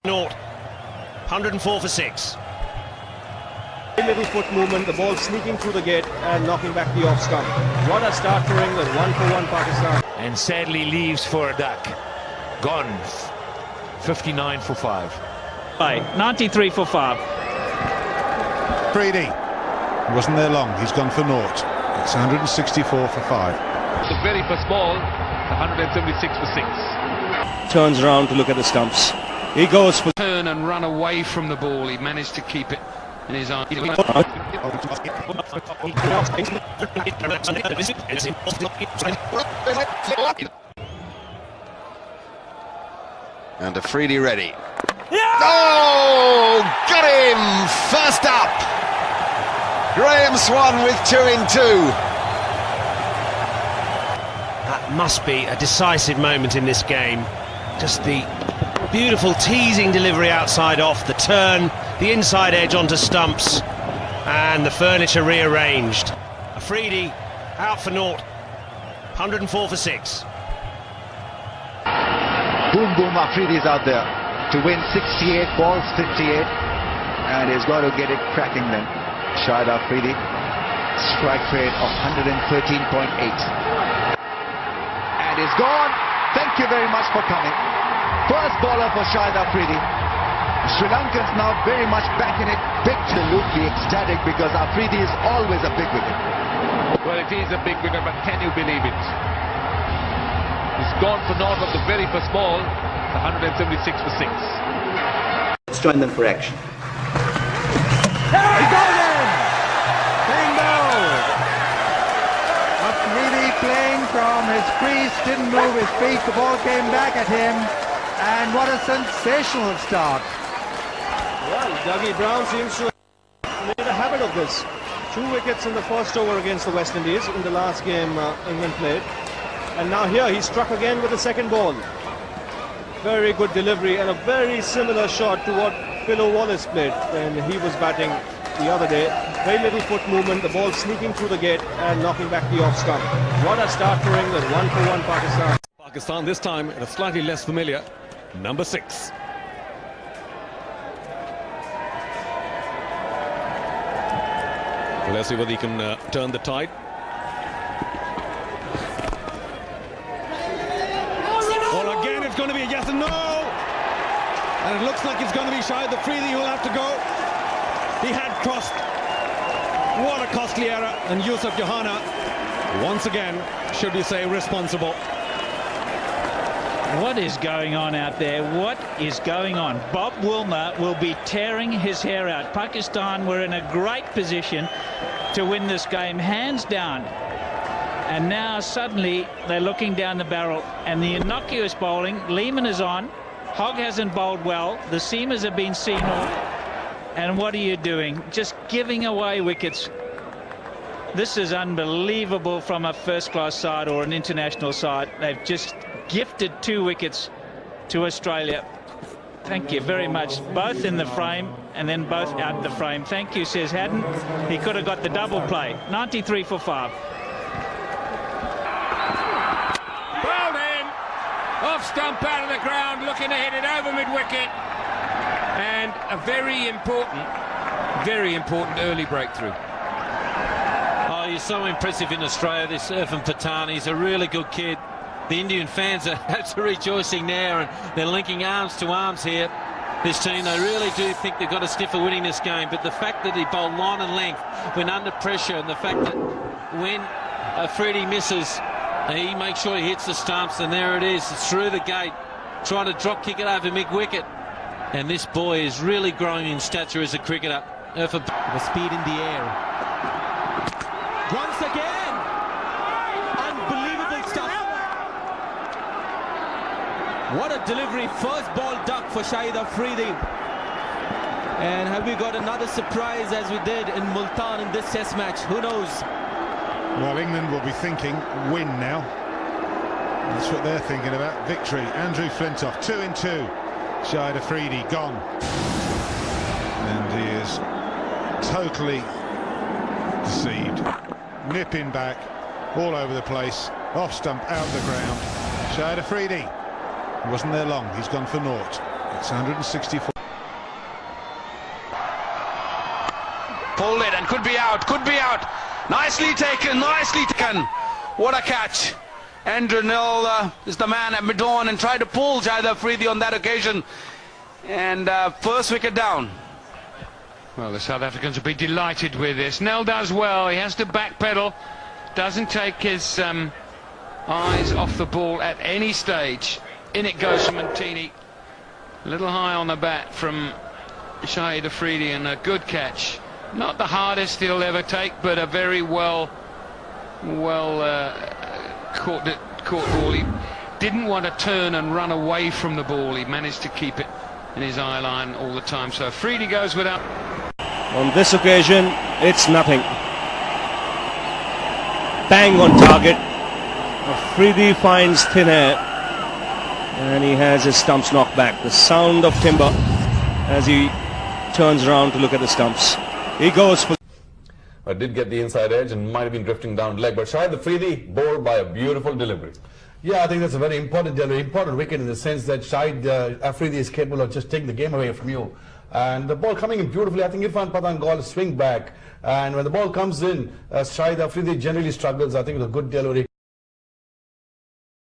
Naught. 104 for 6. Little foot movement, the ball sneaking through the gate and knocking back the off stump. What a start for England, 1-for-1 Pakistan. And sadly leaves for a duck. Gone. 59 for 5. 93 for 5. Afrdi wasn't there long, he's gone for naught. It's 164 for 5. The very first ball, 176 for 6. Turns around to look at the stumps. He goes for Turn and run away from the ball. He managed to keep it in his arm. And Afrdi ready. Oh, got him! First up! Graham Swan with 2 in 2. That must be a decisive moment in this game. Just the beautiful teasing delivery outside off, the turn, the inside edge onto stumps, and the furniture rearranged. Afrdi out for naught. 104 for 6. Boom boom, Afridi's out there to win 68 balls, 58, and he's got to get it cracking then. Shahid Afrdi, strike rate of 113.8, and he's gone. Thank you very much for coming. First bowler for Shahid Afrdi. Sri Lankans now very much back in it, absolutely ecstatic because Afridi is always a big wicket. Well, it is a big wicket, but can you believe it? He's gone for naught of the very first ball, 176 for 6. Let's join them for action. He got him! Bingo! Afrdi playing from his crease, didn't move his feet, the ball came back at him, and what a sensational start. Well, Dougie Brown seems to have made a habit of this. 2 wickets in the first over against the West Indies in the last game England played. And now here he struck again with the second ball. Very good delivery and a very similar shot to what Phil Wallace played when he was batting the other day. Very little foot movement, the ball sneaking through the gate and knocking back the off stump. What a start for England, 1-for-1 Pakistan. Pakistan this time at a slightly less familiar number 6. Let's see whether he can turn the tide. Well, again, it's going to be a yes and no. And it looks like it's going to be Shahid Afrdi who will have to go. He had crossed. What a costly error. And Yusuf Johanna, once again, should we say, responsible. What is going on out there? What is going on? Bob Wilmer will be tearing his hair out. Pakistan were in a great position to win this game, hands down. And now suddenly they're looking down the barrel. And the innocuous bowling, Lehman is on. Hogg hasn't bowled well. The seamers have been seen off. And what are you doing? Just giving away wickets. This is unbelievable from a first-class side or an international side. They've just gifted 2 wickets to Australia. Thank you very much. Both in the frame and then both out the frame. Thank you, says Haddon. He could have got the double play. 93 for 5. Bowled in. Off stump out of the ground, looking to hit it over mid-wicket. And a very important early breakthrough. Oh, he's so impressive in Australia, this Irfan Pathan. He's a really good kid. The Indian fans are absolutely rejoicing now, and they're linking arms to arms here. This team, they really do think they've got a sniff of winning this game, but the fact that he bowled line and length when under pressure, and the fact that when Afridi misses, he makes sure he hits the stumps, and there it is. It's through the gate, trying to drop kick it over mid-wicket. And this boy is really growing in stature as a cricketer. The speed in the air. Once again, unbelievable stuff. What a delivery, first ball duck for Shahid Afridi. And have we got another surprise as we did in Multan in this test match? Who knows? Well, England will be thinking win now. That's what they're thinking about, victory. Andrew Flintoff, 2 in 2. Shahid Afridi gone. And he is totally deceived. Nipping back, all over the place, off stump, out the ground. Shahid Afridi wasn't there long, he's gone for naught. It's 164. Pulled it and could be out, Nicely taken, What a catch. Andrew Nill is the man at mid-on and tried to pull Shahid Afridi on that occasion. And first wicket down. Well, the South Africans will be delighted with this. Nell does well. He has to backpedal. Doesn't take his eyes off the ball at any stage. In it goes from Mantini. A little high on the bat from Shahid Afridi, and a good catch. Not the hardest he'll ever take, but a very well caught ball. He didn't want to turn and run away from the ball. He managed to keep it in his eye line all the time. So Afridi goes without. On this occasion, it's nothing. Bang on target. Afridi finds thin air, and he has his stumps knocked back. The sound of timber as he turns around to look at the stumps. He goes for... I did get the inside edge and might have been drifting down leg, but Shahid Afridi bowled by a beautiful delivery. Yeah, I think that's a very important delivery, important wicket in the sense that Shahid Afridi is capable of just taking the game away from you. And the ball coming in beautifully. I think Irfan Pathan got a swing back, and when the ball comes in, Shahid Afridi generally struggles. I think with a good delivery